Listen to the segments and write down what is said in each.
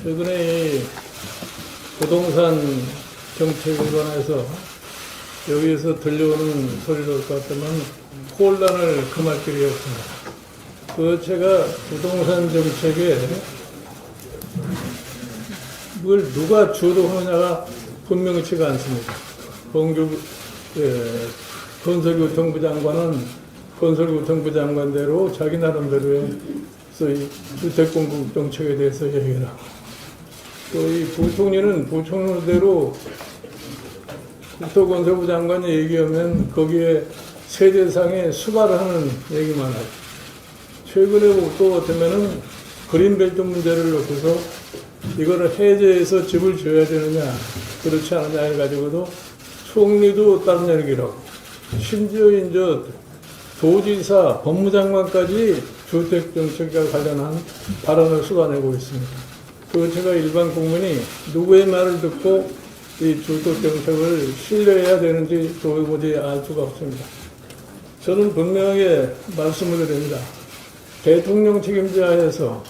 최근에 이 부동산 정책에 관해서 여기에서 들려오는 소리를 같으면 혼란을 금할 길이 없습니다. 그 제가 부동산 정책에 그걸 누가 주도하느냐가 분명치가 않습니다. 건설교통부 장관은 건설교통부 장관대로 자기 나름대로의 소위 주택공급 정책에 대해서 얘기를 하고, 또 이 부총리는 부총리대로 국토건설부 장관이 얘기하면 거기에 세대상에 수발을 하는 얘기만 하고, 최근에 또 어쩌면은 그린벨트 문제를 놓고서 이거를 해제해서 집을 지어야 되느냐 그렇지 않느냐 해가지고도 총리도 다른 얘기를 하고, 심지어 이제 도지사 법무장관까지 주택정책과 관련한 발언을 쏟아내고 있습니다. 그 제가 일반 국민이 누구의 말을 듣고 이 주택정책을 신뢰해야 되는지 도무지 알 수가 없습니다. 저는 분명하게 말씀을 드립니다. 대통령 책임자에서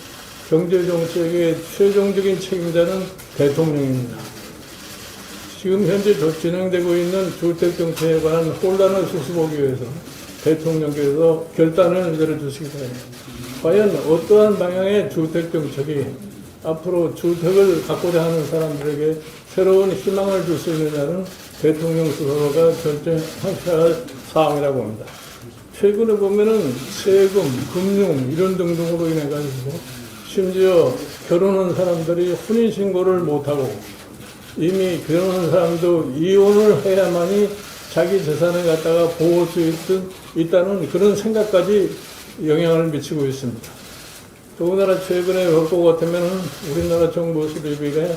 경제정책의 최종적인 책임자는 대통령입니다. 지금 현재 진행되고 있는 주택정책에 관한 혼란을 수습하기 위해서 대통령께서 결단을 내려주시기 바랍니다. 과연 어떠한 방향의 주택정책이 앞으로 주택을 갖고자 하는 사람들에게 새로운 희망을 줄 수 있느냐는 대통령 스스로가 결정하셔야 할 사항이라고 합니다. 최근에 보면은 세금, 금융 이런 등등으로 인해 가지고 심지어 결혼한 사람들이 혼인신고를 못하고 이미 결혼한 사람도 이혼을 해야만이 자기 재산을 갖다가 보호할 수 있다는 그런 생각까지 영향을 미치고 있습니다. 더군다나 최근에 볼 것 같으면 우리나라 정부 수립위가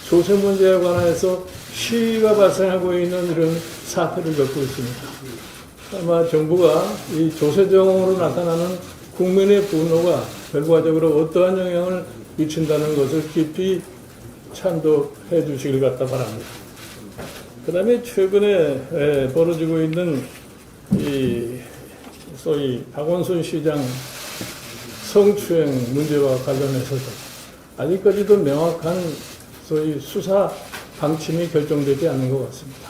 조세 문제에 관해서 시위가 발생하고 있는 이런 사태를 겪고 있습니다. 아마 정부가 이 조세정으로 나타나는 국민의 분노가 결과적으로 어떠한 영향을 미친다는 것을 깊이 참조해 주시길 갖다 바랍니다. 그 다음에 최근에 벌어지고 있는 이 소위 박원순 시장 성추행 문제와 관련해서도 아직까지도 명확한 소위 수사 방침이 결정되지 않은 것 같습니다.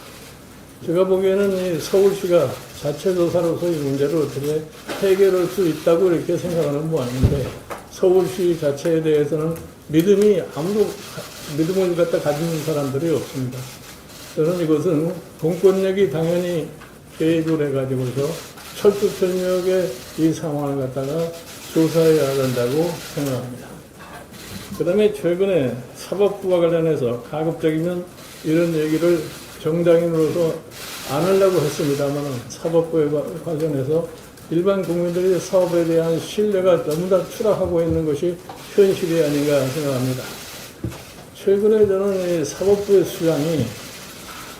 제가 보기에는 이 서울시가 자체 조사로서 이 문제를 어떻게 해결할 수 있다고 이렇게 생각하는 모양인데, 서울시 자체에 대해서는 아무도 믿음을 갖다 가지는 사람들이 없습니다. 저는 이것은 공권력이 당연히 개입을 해가지고서 철두철미하게 이 상황을 갖다가 조사해야 된다고 생각합니다. 그 다음에 최근에 사법부와 관련해서 가급적이면 이런 얘기를 정당인으로서 안 하려고 했습니다만 사법부에 관련해서 일반 국민들의 사업에 대한 신뢰가 너무 다 추락하고 있는 것이 현실이 아닌가 생각합니다. 최근에 저는 이 사법부의 수장이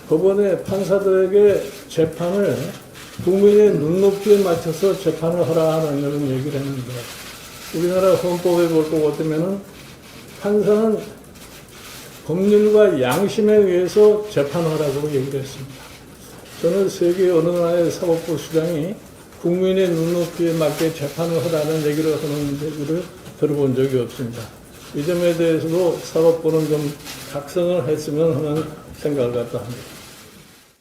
법원의 판사들에게 재판을 국민의 눈높이에 맞춰서 재판을 하라 하는 이런 얘기를 했는데, 우리나라 헌법에 볼 것 같으면은 판사는 법률과 양심에 의해서 재판하라고 얘기를 했습니다. 저는 세계 어느 나라의 사법부 수장이 국민의 눈높이에 맞게 재판을 하라는 얘기를 하는 얘기를 들어본 적이 없습니다. 이 점에 대해서도 사법부는 좀 각성을 했으면 하는 생각을 갖다 합니다.